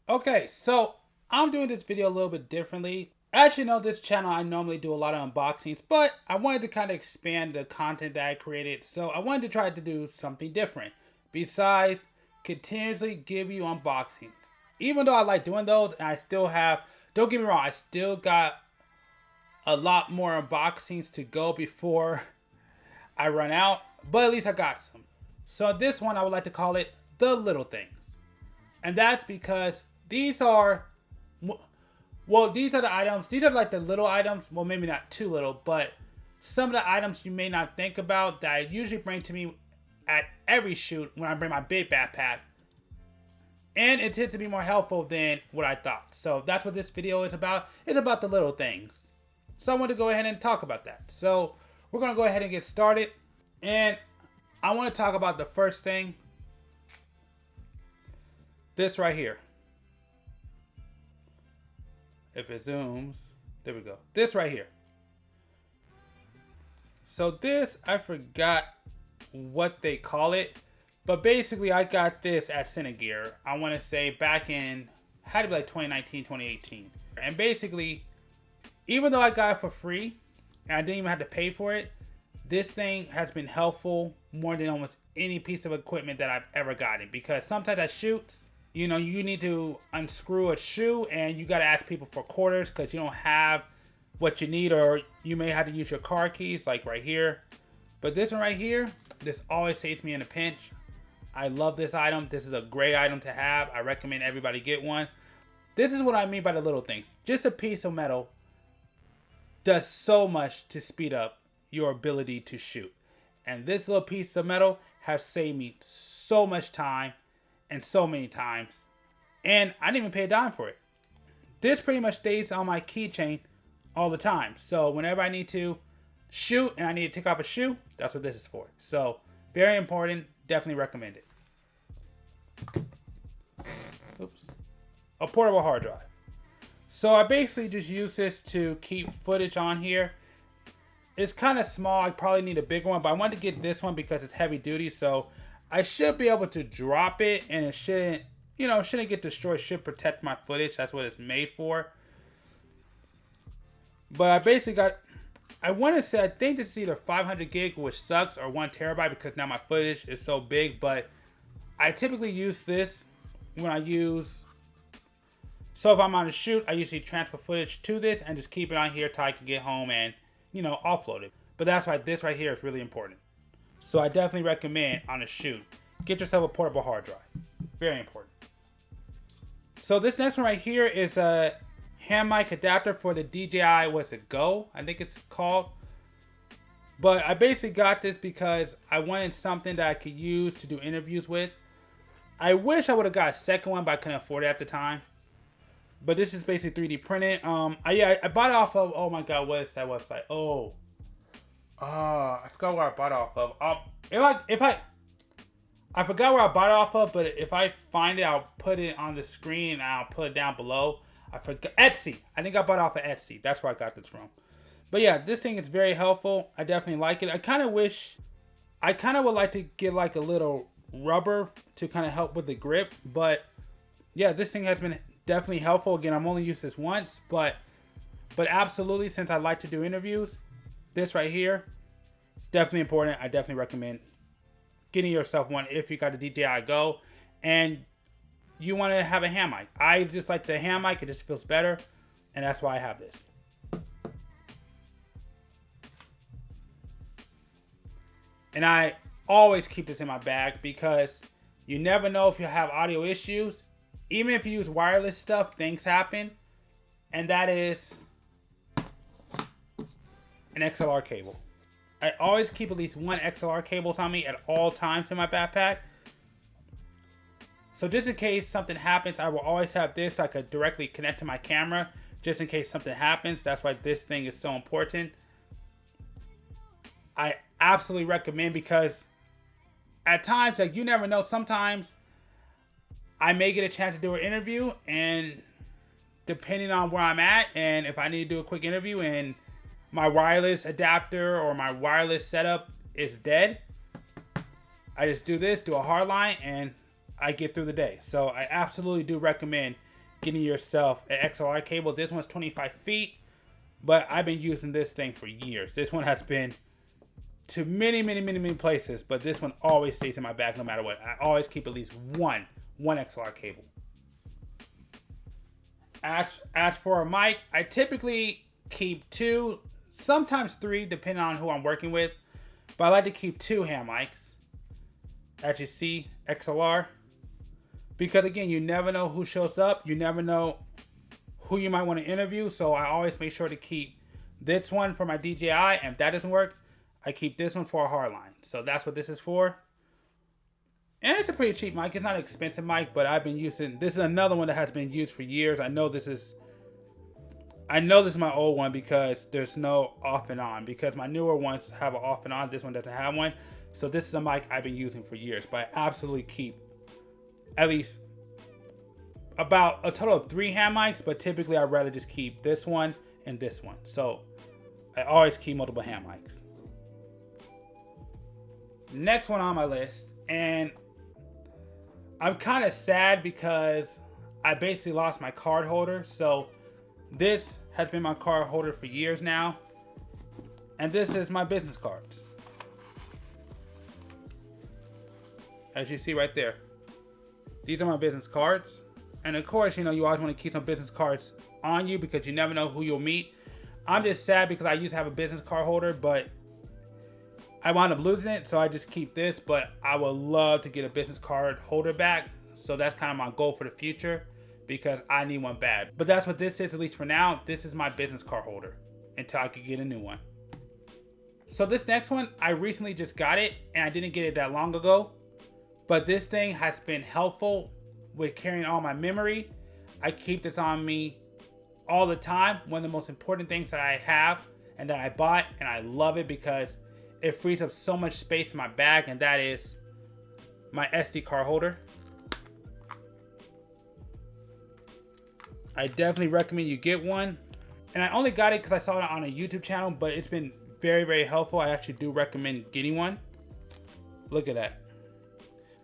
Okay, so I'm doing this video a little bit differently. As you know, this channel I normally do a lot of unboxings, but I wanted to kind of expand the content that I created, so I wanted to try to do something different besides continuously give you unboxings. Even though I like doing those, and I still have, don't get me wrong, I still got a lot more unboxings to go before I run out, but at least I got some. So this one I would like to call it the little things. And that's because these are, well, these are the items, these are like the little items, well maybe not too little, but some of the items you may not think about that I usually bring to me at every shoot when I bring my big backpack. And it tends to be more helpful than what I thought. So that's what this video is about. It's about the little things. So I want to go ahead and talk about that. So we're going to go ahead and get started. And I want to talk about the first thing. This right here. If it zooms, there we go. This right here. So this, I forgot what they call it. But basically, I got this at Cinegear. I want to say back in, had to be like 2019, 2018. And basically, even though I got it for free, and I didn't even have to pay for it, this thing has been helpful more than almost any piece of equipment that I've ever gotten. Because sometimes at shoots, you know, you need to unscrew a shoe and you got to ask people for quarters because you don't have what you need, or you may have to use your car keys, like right here. But this one right here, this always saves me in a pinch. I love this item. This is a great item to have. I recommend everybody get one. This is what I mean by the little things. Just a piece of metal does so much to speed up your ability to shoot. And this little piece of metal has saved me so much time and so many times. And I didn't even pay a dime for it. This pretty much stays on my keychain all the time. So whenever I need to shoot and I need to take off a shoe, that's what this is for. So very important. Definitely recommend it. Oops. A portable hard drive. So I basically just use this to keep footage on here. It's kind of small. I probably need a bigger one, but I wanted to get this one because it's heavy duty. So I should be able to drop it and it shouldn't, you know, shouldn't get destroyed. It should protect my footage. That's what it's made for. But I basically got, I want to say, I think this is either 500 gig, which sucks, or 1 terabyte because now my footage is so big. But I typically use this when I use, so if I'm on a shoot, I usually transfer footage to this and just keep it on here till I can get home and, you know, offload it. But that's why this right here is really important. So I definitely recommend on a shoot, get yourself a portable hard drive. Very important. So this next one right here is a hand mic adapter for the DJI, what's it, Go? I think it's called. But I basically got this because I wanted something that I could use to do interviews with. I wish I would have got a second one, but I couldn't afford it at the time. But this is basically 3D printed. I bought it off of, oh my god, what is that website? I forgot where I bought it off of. I forgot where I bought it off of, but if I find it, I'll put it on the screen and I'll put it down below. I forgot, Etsy. I think I bought it off of Etsy. That's where I got this from. But yeah, this thing is very helpful. I definitely like it. I kind of would like to get like a little rubber to kind of help with the grip. But yeah, this thing has been definitely helpful. Again, I'm only used this once, but absolutely, since I like to do interviews, this right here is definitely important. I definitely recommend getting yourself one if you got a DJI Go and you want to have a hand mic. I just like the hand mic. It just feels better, and that's why I have this. And I always keep this in my bag because you never know if you have audio issues. Even if you use wireless stuff, things happen. And that is an XLR cable. I always keep at least one XLR cables on me at all times in my backpack. So just in case something happens, I will always have this so I could directly connect to my camera. Just in case something happens. That's why this thing is so important. I absolutely recommend, because at times, like, you never know, sometimes I may get a chance to do an interview, and depending on where I'm at, and if I need to do a quick interview and my wireless adapter or my wireless setup is dead, I just do this, do a hard line, and I get through the day. So I absolutely do recommend getting yourself an XLR cable. This one's 25 feet, but I've been using this thing for years. This one has been to many places, but this one always stays in my bag no matter what. I always keep at least one XLR cable. As for a mic, I typically keep 2, sometimes 3, depending on who I'm working with. But I like to keep 2 hand mics. As you see, XLR. Because again, you never know who shows up. You never know who you might want to interview. So I always make sure to keep this one for my DJI. And if that doesn't work, I keep this one for a hardline. So that's what this is for. And it's a pretty cheap mic. It's not an expensive mic, but I've been using, this is another one that has been used for years. I know this is my old one because there's no off and on, because my newer ones have an off and on. This one doesn't have one. So this is a mic I've been using for years, but I absolutely keep at least about a total of 3 hand mics, but typically I'd rather just keep this one and this one. So I always keep multiple hand mics. Next one on my list, and I'm kind of sad because I basically lost my card holder. So this has been my card holder for years now. And this is my business cards. As you see right there. These are my business cards. And of course, you know, you always want to keep some business cards on you because you never know who you'll meet. I'm just sad because I used to have a business card holder, but I wound up losing it, so I just keep this. But I would love to get a business card holder back. So that's kind of my goal for the future because I need one bad. But that's what this is, at least for now. This is my business card holder until I could get a new one. So this next one, I recently just got it and I didn't get it that long ago. But this thing has been helpful with carrying all my memory. I keep this on me all the time. One of the most important things that I have and that I bought, and I love it because it frees up so much space in my bag, and that is my SD card holder. I definitely recommend you get one. And I only got it because I saw it on a YouTube channel, but it's been very helpful. I actually do recommend getting one. Look at that.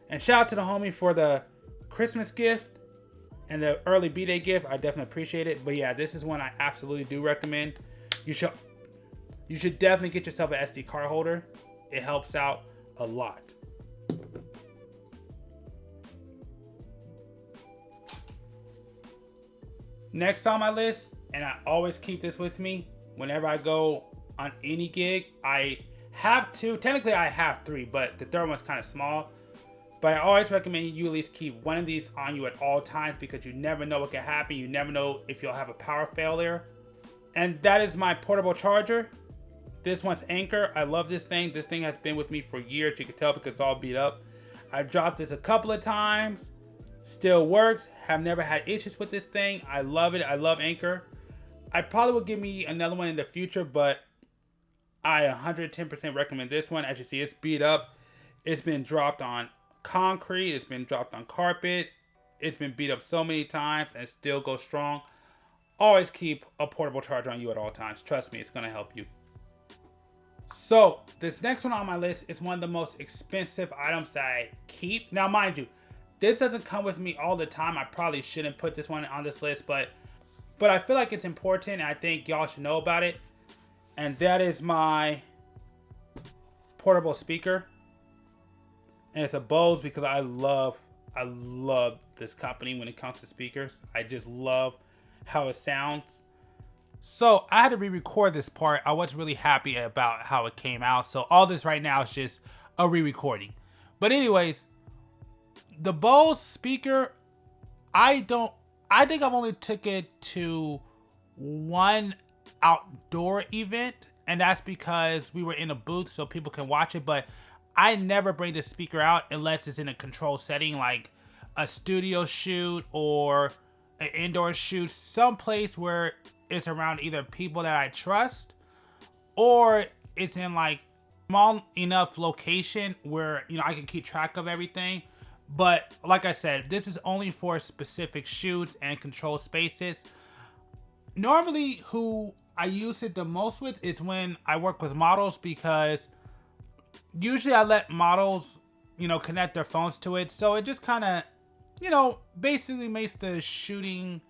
And shout out to the homie for the Christmas gift and the early B-Day gift. I definitely appreciate it. But yeah, this is one I absolutely do recommend. You should definitely get yourself an SD card holder. It helps out a lot. Next on my list, and I always keep this with me whenever I go on any gig. I have 2, technically I have 3, but the third one's kind of small. But I always recommend you at least keep one of these on you at all times because you never know what can happen. You never know if you'll have a power failure. And that is my portable charger. This one's Anker. I love this thing. This thing has been with me for years. You can tell because it's all beat up. I've dropped this a couple of times. Still works. Have never had issues with this thing. I love it. I love Anker. I probably will give me another one in the future, but I 110% recommend this one. As you see, it's beat up. It's been dropped on concrete. It's been dropped on carpet. It's been beat up so many times and still goes strong. Always keep a portable charger on you at all times. Trust me, it's going to help you. So this next one on my list is one of the most expensive items that I keep. Now, mind you, this doesn't come with me all the time. I probably shouldn't put this one on this list, but I feel like it's important and I think y'all should know about it. And that is my portable speaker. And it's a Bose because I love this company when it comes to speakers. I just love how it sounds. So I had to re-record this part. I wasn't really happy about how it came out. So all this right now is just a re-recording. But anyways, the Bose speaker, I think I've only took it to one outdoor event. And that's because we were in a booth so people can watch it. But I never bring the speaker out unless it's in a controlled setting like a studio shoot or an indoor shoot, someplace where it's around either people that I trust or it's in like small enough location where, you know, I can keep track of everything. But like I said, this is only for specific shoots and controlled spaces. Normally who I use it the most with is when I work with models because usually I let models, you know, connect their phones to it. So it just kind of, you know, basically makes the shooting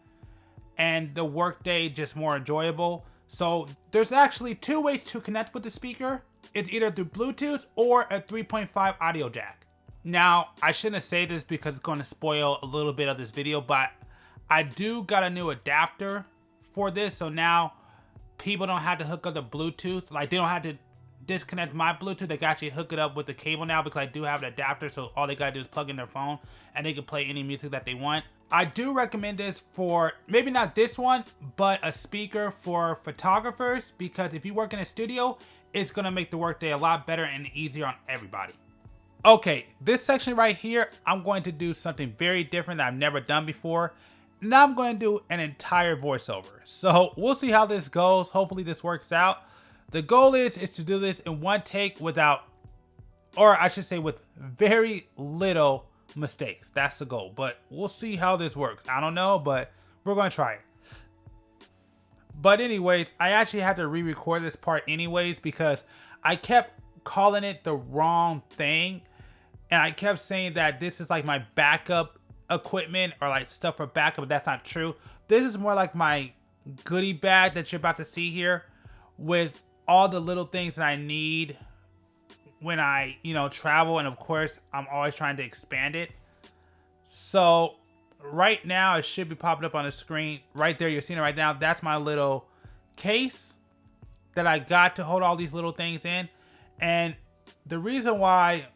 and the workday just more enjoyable. So there's actually 2 ways to connect with the speaker. It's either through Bluetooth or a 3.5 audio jack. Now, I shouldn't say this because it's going to spoil a little bit of this video, but I do got a new adapter for this. So now people don't have to hook up the Bluetooth. Like, they don't have to disconnect my Bluetooth. They can actually hook it up with the cable now because I do have an adapter. So all they got to do is plug in their phone and they can play any music that they want. I do recommend this for, maybe not this one, but a speaker for photographers, because if you work in a studio, it's going to make the workday a lot better and easier on everybody. Okay, this section right here, I'm going to do something very different that I've never done before. Now I'm going to do an entire voiceover. So we'll see how this goes. Hopefully this works out. The goal is to do this in one take without, or I should say with very little mistakes. That's the goal, but we'll see how this works. I don't know, but we're going to try it. But anyways, I actually had to re-record this part anyways because I kept calling it the wrong thing. And I kept saying that this is like my backup equipment or like stuff for backup, but that's not true. This is more like my goodie bag that you're about to see here with all the little things that I need when I, you know, travel. And of course, I'm always trying to expand it. So right now, it should be popping up on the screen right there. You're seeing it right now. That's my little case that I got to hold all these little things in. And the reason why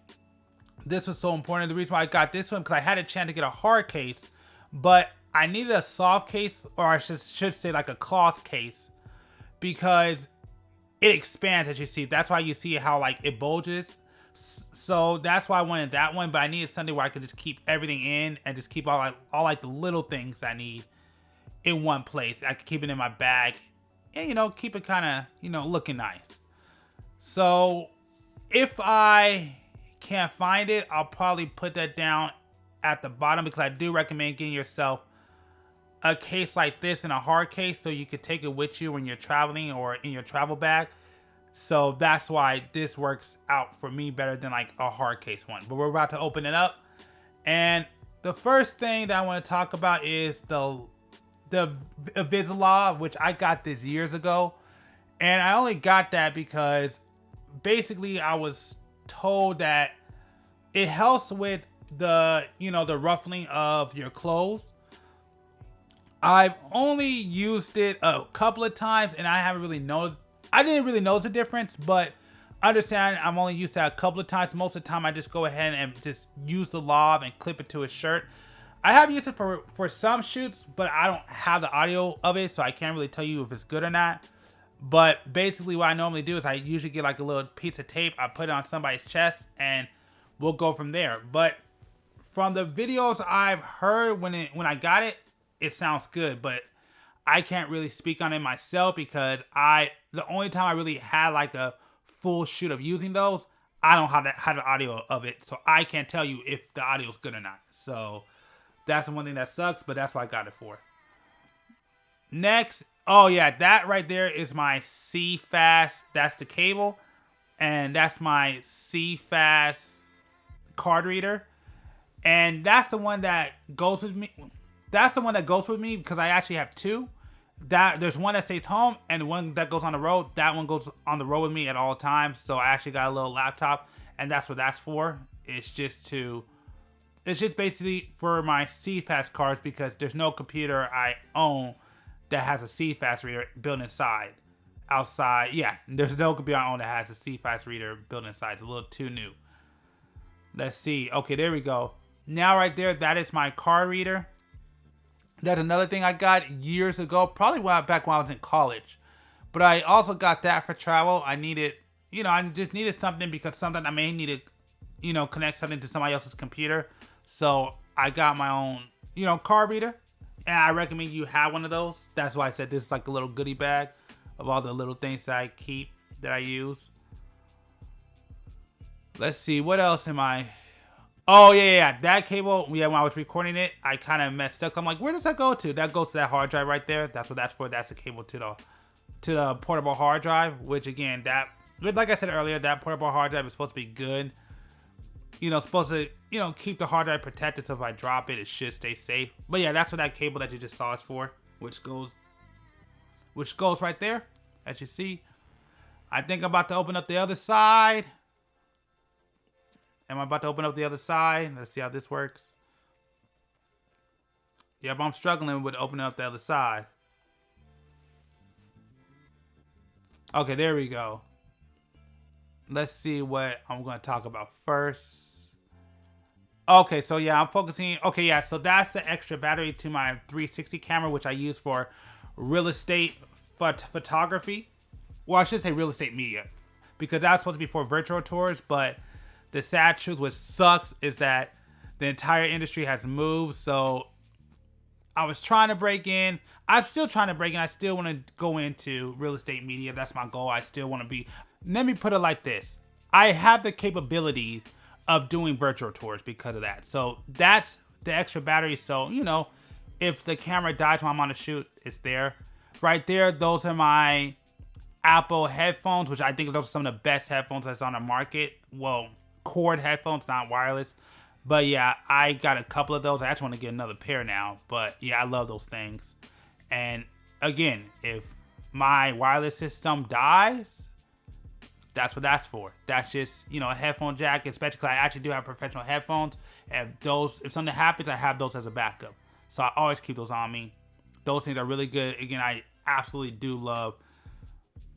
this was so important, the reason why I got this one, because I had a chance to get a hard case, but I needed a soft case, or I should say like a cloth case, because it expands, as you see. That's why you see how like it bulges. So that's why I wanted that one, but I needed something where I could just keep everything in and just keep all like the little things I need in one place. I could keep it in my bag and, you know, keep it kind of, you know, looking nice. So if I can't find it, I'll probably put that down at the bottom, because I do recommend getting yourself a case like this in a hard case so you could take it with you when you're traveling or in your travel bag. So that's why this works out for me better than like a hard case one. But we're about to open it up. And the first thing that I want to talk about is the invisiLav, which I got this years ago. And I only got that because basically I was told that it helps with the, you know, the ruffling of your clothes. I've only used it a couple of times and I didn't really notice the difference, but understand I'm only used that a couple of times. Most of the time I just go ahead and just use the lav and clip it to a shirt. I have used it for some shoots, but I don't have the audio of it, so I can't really tell you if it's good or not. But basically what I normally do is I usually get like a little piece of tape, I put it on somebody's chest, and we'll go from there. But from the videos I've heard when I got it, it sounds good, but I can't really speak on it myself because the only time I really had like a full shoot of using those, I don't have the audio of it, so I can't tell you if the audio is good or not. So that's the one thing that sucks, but that's what I got it for. Next, oh yeah, that right there is my CFast. That's the cable, and that's my CFast card reader, and that's the one that goes with me. That's the one that goes with me because I actually have two. There's one that stays home and one that goes on the road. That one goes on the road with me at all times. So I actually got a little laptop, and that's what that's for. It's just basically for my CFast cards because there's no computer I own that has a CFast reader built inside. Outside, yeah, there's no computer I own that has a CFast reader built inside. It's a little too new. Let's see. Okay, there we go. Now right there, that is my card reader. That's another thing I got years ago, probably back when I was in college. But I also got that for travel. I just needed something because sometimes I may need to, connect something to somebody else's computer. So I got my own, card reader. And I recommend you have one of those. That's why I said this is like a little goodie bag of all the little things that I keep, that I use. Let's see, what else am I... Oh, yeah. That cable, when I was recording it, I kind of messed up. I'm like, where does that go to? That goes to that hard drive right there. That's what that's for. That's the cable to the portable hard drive, which, again, like I said earlier, that portable hard drive is supposed to be good. you know, supposed to, you know, keep the hard drive protected, so if I drop it, it should stay safe. But yeah, that's what that cable that you just saw is for, which goes right there, as you see. I think I'm about to open up the other side. Am I about to open up the other side? Let's see how this works. Yep, I'm struggling with opening up the other side. Okay, there we go. Let's see what I'm going to talk about first. Okay, so yeah, I'm focusing. Okay, yeah, so that's the extra battery to my 360 camera, which I use for real estate photography. Well, I should say real estate media, because that's supposed to be for virtual tours. But the sad truth, which sucks, is that the entire industry has moved. So I was trying to break in. I'm still trying to break in. I still want to go into real estate media. That's my goal. I still want to be. Let me put it like this. I have the capability of doing virtual tours because of that. So that's the extra battery. So, you know, if the camera dies while I'm on the shoot, it's there. Right there, those are my Apple headphones, which I think those are some of the best headphones that's on the market. Well, cord headphones, not wireless. But yeah, I got a couple of those. I actually want to get another pair now. But yeah, I love those things. And again, if my wireless system dies, that's what that's for. That's just, you know, a headphone jack, especially because I actually do have professional headphones. If something happens, I have those as a backup. So I always keep those on me. Those things are really good. Again, I absolutely do love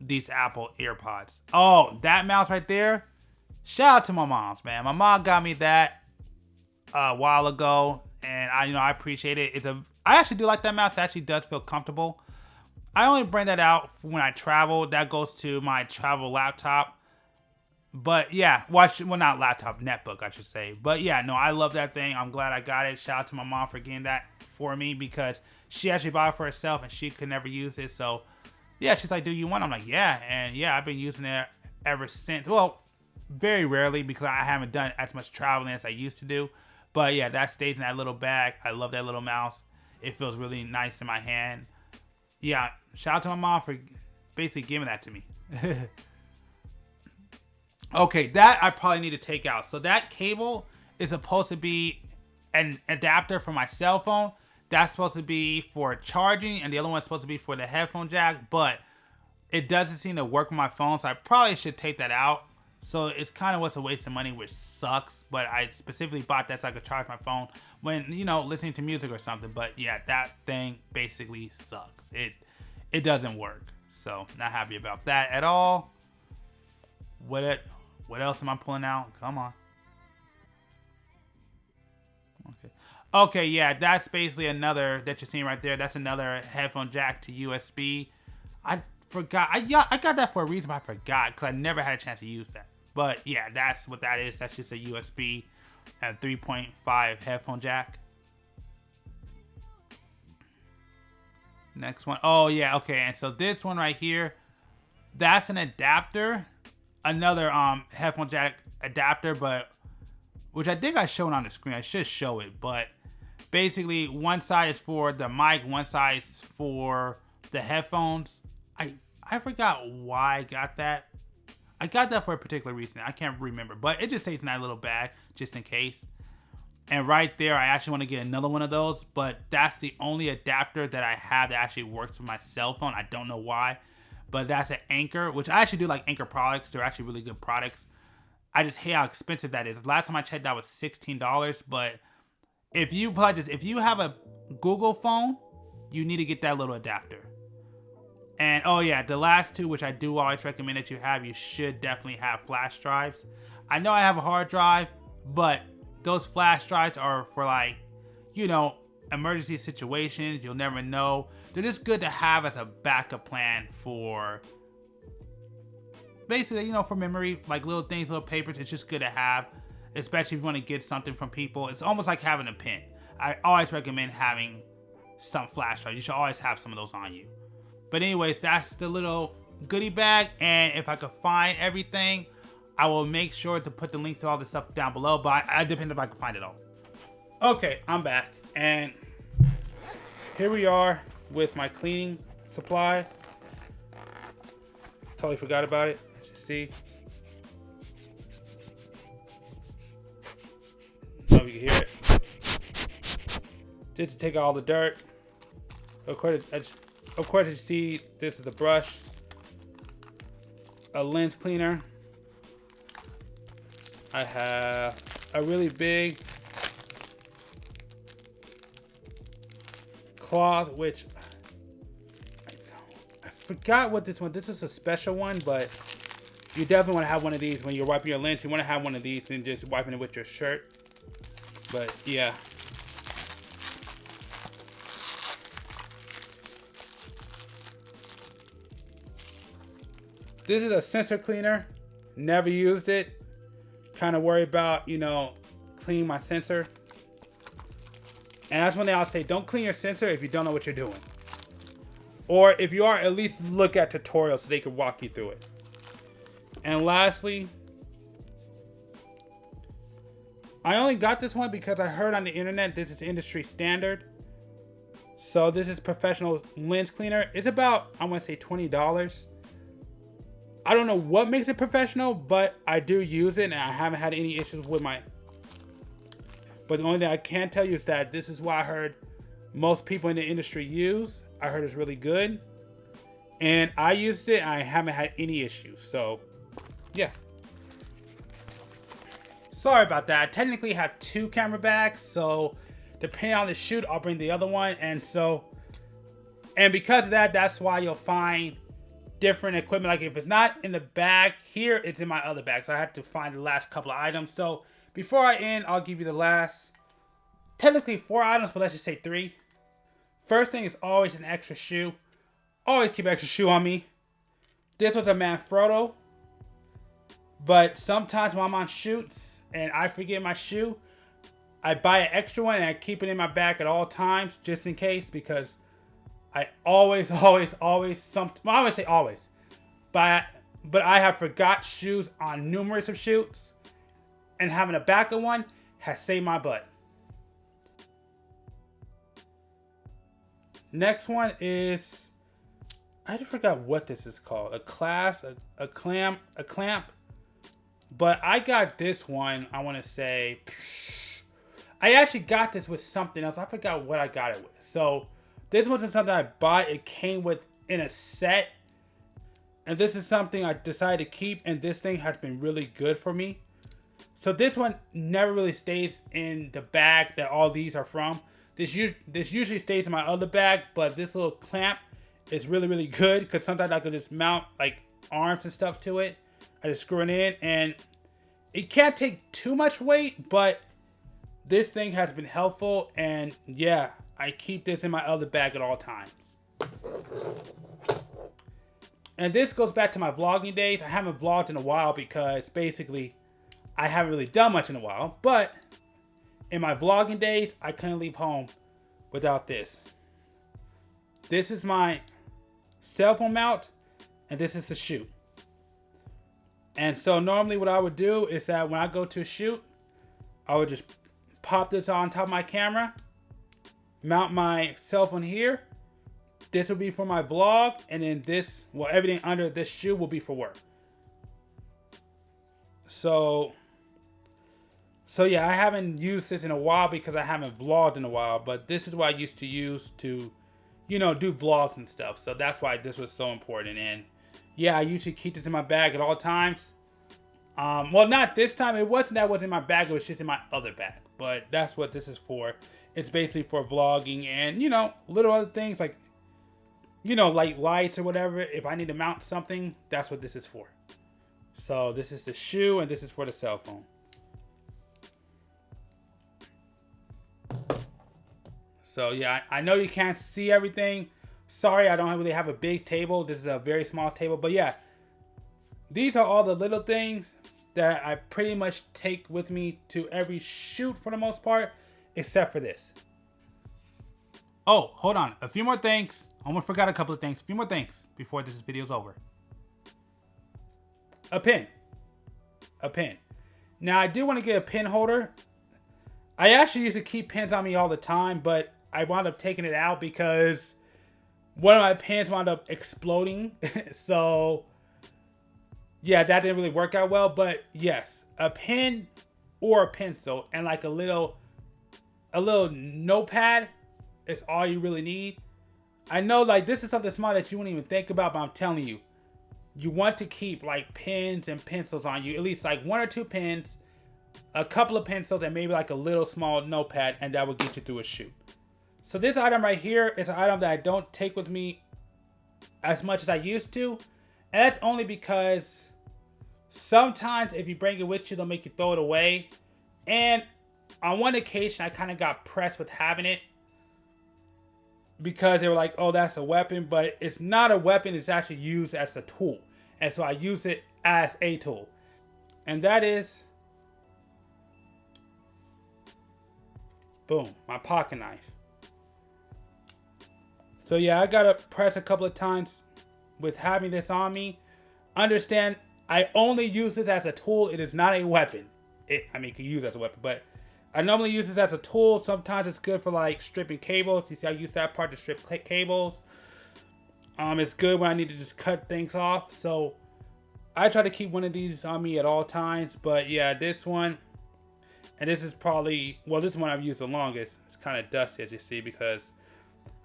these Apple AirPods. Oh, that mouse right there. Shout out to my mom's, man. My mom got me that a while ago, and I appreciate it. I actually do like that mouse. It actually does feel comfortable. I only bring that out when I travel. That goes to my travel laptop. But yeah, well, not laptop, netbook, I should say. But yeah, no, I love that thing. I'm glad I got it. Shout out to my mom for getting that for me, because she actually bought it for herself and she could never use it. So yeah, she's like, do you want it? I'm like, yeah. And yeah, I've been using it ever since. Well, very rarely, because I haven't done as much traveling as I used to do. But yeah, that stays in that little bag. I love that little mouse. It feels really nice in my hand. Yeah, shout out to my mom for basically giving that to me. Okay, that I probably need to take out. So that cable is supposed to be an adapter for my cell phone. That's supposed to be for charging, and the other one's supposed to be for the headphone jack. But it doesn't seem to work with my phone, so I probably should take that out. So it's kind of what's a waste of money, which sucks. But I specifically bought that so I could charge my phone when, you know, listening to music or something. But yeah, that thing basically sucks. It doesn't work. So not happy about that at all. What else am I pulling out? Come on. Okay, yeah, that's basically another that you're seeing right there. That's another headphone jack to USB. I forgot. I got that for a reason, but I forgot because I never had a chance to use that. But yeah, that's what that is. That's just a USB and 3.5 headphone jack. Next one. Oh yeah, okay. And so this one right here, that's an adapter, another headphone jack adapter, but which I think I showed on the screen. I should show it, but basically one side is for the mic, one side is for the headphones. I forgot why I got that. I got that for a particular reason. I can't remember, but it just stays in that little bag just in case. And right there, I actually want to get another one of those, but that's the only adapter that I have that actually works with my cell phone. I don't know why, but that's an Anker, which I actually do like Anker products. They're actually really good products. I just hate how expensive that is. Last time I checked, that was $16, but if you have a Google phone, you need to get that little adapter. And oh yeah, the last two, which I do always recommend that you should definitely have flash drives. I know I have a hard drive, but those flash drives are for, like, you know, emergency situations. You'll never know. They're just good to have as a backup plan for basically, you know, for memory, like little things, little papers. It's just good to have, especially if you want to get something from people. It's almost like having a pen. I always recommend having some flash drives. You should always have some of those on you. But anyways, that's the little goodie bag. And if I could find everything, I will make sure to put the links to all this stuff down below. But I depend if I can find it all. Okay, I'm back. And here we are with my cleaning supplies. Totally forgot about it, as you see. just to take out all the dirt. Of course, you see this is the brush, a lens cleaner. I have a really big cloth, which I forgot what this one. This is a special one, but you definitely want to have one of these when you're wiping your lens. You want to have one of these and just wiping it with your shirt. But yeah. This is a sensor cleaner. Never used it. Kind of worry about, you know, cleaning my sensor. And that's one thing I'll say, don't clean your sensor if you don't know what you're doing. Or if you are, at least look at tutorials so they can walk you through it. And lastly, I only got this one because I heard on the internet this is industry standard. So this is professional lens cleaner. It's about, I want to say $20. I don't know what makes it professional, but I do use it and I haven't had any issues with my... But the only thing I can tell you is that this is what I heard most people in the industry use. I heard it's really good. And I used it and I haven't had any issues. So, yeah. Sorry about that. I technically have 2 camera bags. So, depending on the shoot, I'll bring the other one. And because of that, that's why you'll find different equipment. Like if it's not in the bag here, it's in my other bag. So I had to find the last couple of items. So before I end, I'll give you the last, technically 4 items, but let's just say 3. First thing is always an extra shoe. Always keep extra shoe on me. This was a Manfrotto, but sometimes when I'm on shoots and I forget my shoe, I buy an extra one and I keep it in my bag at all times just in case, because I always, well, I would say always, but I have forgot shoes on numerous of shoots, and having a backup one has saved my butt. Next one is, I just forgot what this is called. A clasp, a clamp. But I got this one, I want to say, I actually got this with something else. I forgot what I got it with. So this wasn't something I bought. It came with in a set. And this is something I decided to keep. And this thing has been really good for me. So this one never really stays in the bag that all these are from. This usually stays in my other bag. But this little clamp is really, really good. Because sometimes I could just mount like arms and stuff to it. I just screw it in. And it can't take too much weight. But this thing has been helpful. And yeah, I keep this in my other bag at all times. And this goes back to my vlogging days. I haven't vlogged in a while because basically I haven't really done much in a while. But in my vlogging days, I couldn't leave home without this. This is my cell phone mount and this is the shoot. And so normally what I would do is that when I go to a shoot, I would just pop this on top of my camera, mount my cell phone here. This will be for my vlog, and then this, well, everything under this shoe will be for work. So yeah, I haven't used this in a while because I haven't vlogged in a while, but this is what I used to use to, you know, do vlogs and stuff. So that's why this was so important. And yeah, I usually keep this in my bag at all times. Well, not this time. It wasn't that was in my bag. It was just in my other bag. But that's what this is for. It's basically for vlogging and, you know, little other things like, you know, like lights or whatever. If I need to mount something, that's what this is for. So this is the shoe and this is for the cell phone. So yeah, I know you can't see everything. Sorry, I don't really have a big table. This is a very small table. But yeah, these are all the little things that I pretty much take with me to every shoot for the most part, except for this. Oh, hold on. A few more things. I almost forgot a couple of things. A few more things before this video's over. A pin. A pin. Now, I do want to get a pin holder. I actually used to keep pins on me all the time, but I wound up taking it out because one of my pins wound up exploding. So yeah, that didn't really work out well. But yes, a pen or a pencil and like a little notepad is all you really need. I know like this is something small that you wouldn't even think about, but I'm telling you, you want to keep like pens and pencils on you, at least like 1 or 2 pens, a couple of pencils, and maybe like a little small notepad, and that will get you through a shoot. So this item right here is an item that I don't take with me as much as I used to. And that's only because sometimes if you bring it with you, they'll make you throw it away. And on one occasion, I kind of got pressed with having it because they were like, oh, that's a weapon. But it's not a weapon. It's actually used as a tool. And so I use it as a tool. And that is, boom, my pocket knife. So yeah, I got to press a couple of times with having this on me. Understand, I only use this as a tool. It is not a weapon. You can use it as a weapon, but I normally use this as a tool. Sometimes it's good for like stripping cables. You see, I use that part to strip cables. It's good when I need to just cut things off. So I try to keep one of these on me at all times. But yeah, this one, and this is probably, well, this one I've used the longest. It's kind of dusty, as you see, because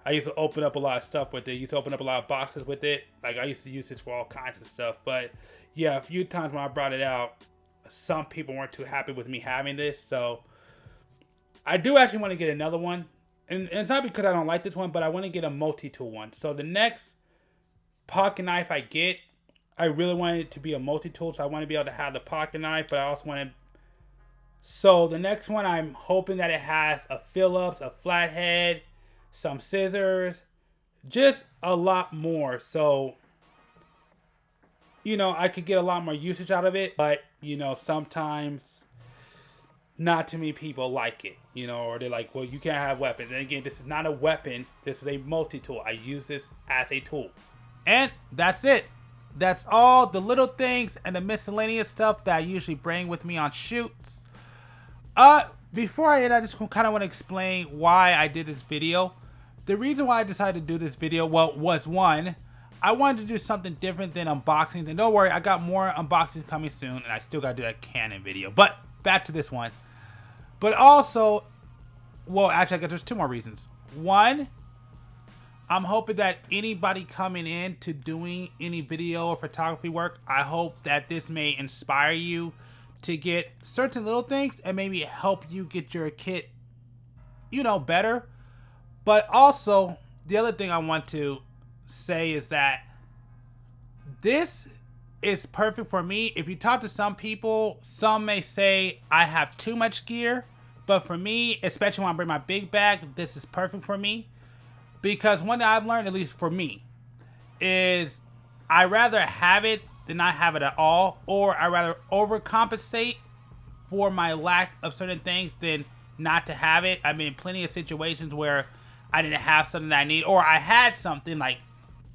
I used to open up a lot of stuff with it. I used to open up a lot of boxes with it. Like I used to use it for all kinds of stuff. But yeah, a few times when I brought it out, some people weren't too happy with me having this. So I do actually want to get another one. And it's not because I don't like this one, but I want to get a multi-tool one. So the next pocket knife I get, I really want it to be a multi-tool. So I want to be able to have the pocket knife, but I also want to. So the next one, I'm hoping that it has a Phillips, a flathead, some scissors, just a lot more. So, you know, I could get a lot more usage out of it, but, you know, sometimes not too many people like it, you know, or they're like, well, you can't have weapons. And again, this is not a weapon. This is a multi-tool. I use this as a tool. And that's it. That's all the little things and the miscellaneous stuff that I usually bring with me on shoots. Before I end, I just kind of want to explain why I did this video. The reason why I decided to do this video, well, was one, I wanted to do something different than unboxings. And don't worry, I got more unboxings coming soon, and I still got to do that Canon video. But back to this one. But also, well, actually, I guess there's 2 more reasons. One, I'm hoping that anybody coming in to doing any video or photography work, I hope that this may inspire you to get certain little things and maybe help you get your kit, you know, better. But also, the other thing I want to say is that this is perfect for me. If you talk to some people, some may say I have too much gear. But for me, especially when I bring my big bag, this is perfect for me. Because one thing I've learned, at least for me, is I rather have it than not have it at all. Or I rather overcompensate for my lack of certain things than not to have it. I'm in plenty of situations where I didn't have something that I need, or I had something like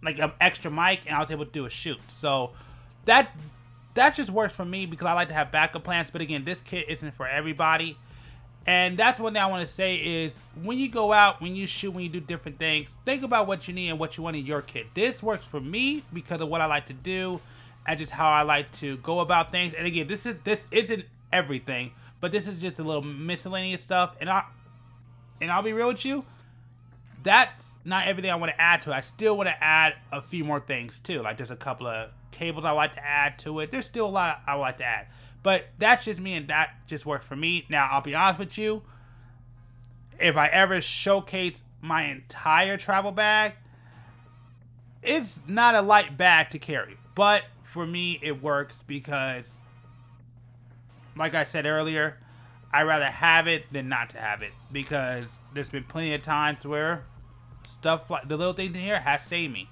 an extra mic and I was able to do a shoot. So that just works for me because I like to have backup plans. But again, this kit isn't for everybody. And that's one thing I want to say is when you go out, when you shoot, when you do different things, think about what you need and what you want in your kit. This works for me because of what I like to do and just how I like to go about things. And again, this isn't everything, but this is just a little miscellaneous stuff. And I'll be real with you, that's not everything I want to add to it. I still want to add a few more things too. Like there's a couple of cables I like to add to it. There's still a lot I would like to add. But that's just me, and that just works for me. Now, I'll be honest with you. If I ever showcase my entire travel bag, it's not a light bag to carry. But for me, it works because, like I said earlier, I'd rather have it than not to have it. Because there's been plenty of times where stuff like the little things in here has saved me.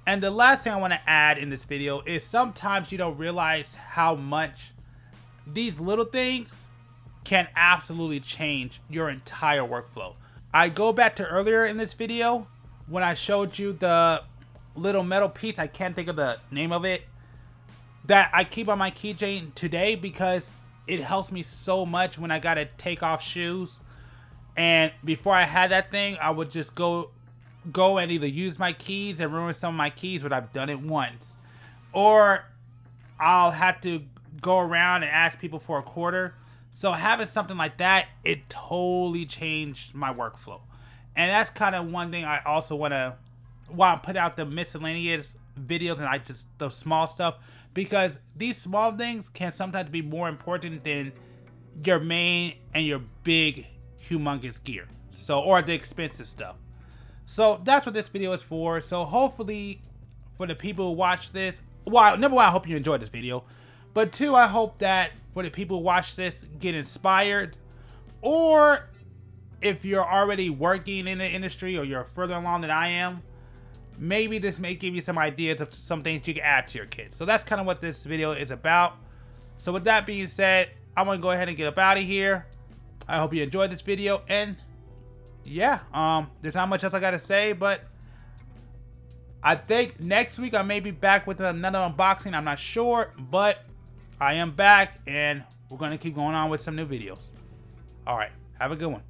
And the last thing I want to add in this video is sometimes you don't realize how much these little things can absolutely change your entire workflow. I go back to earlier in this video when I showed you the little metal piece, I can't think of the name of it, that I keep on my keychain today because it helps me so much when I gotta take off shoes. And before I had that thing, I would just go and either use my keys and ruin some of my keys, but I've done it once. Or I'll have to go around and ask people for a quarter. So having something like that, it totally changed my workflow. And that's kind of one thing I also want to put out the miscellaneous videos and I just the small stuff, because these small things can sometimes be more important than your main and your big humongous gear, so, or the expensive stuff. So that's what this video is for. So hopefully for the people who watch this, well, number one, I hope you enjoyed this video, but two, I hope that for the people who watch this get inspired, or if you're already working in the industry or you're further along than I am, maybe this may give you some ideas of some things you can add to your kit. So that's kind of what this video is about. So with that being said, I'm gonna go ahead and get up out of here. I hope you enjoyed this video, and yeah, there's not much else I gotta say, but I think next week I may be back with another unboxing. I'm not sure, but I am back, and we're gonna keep going on with some new videos. All right, have a good one.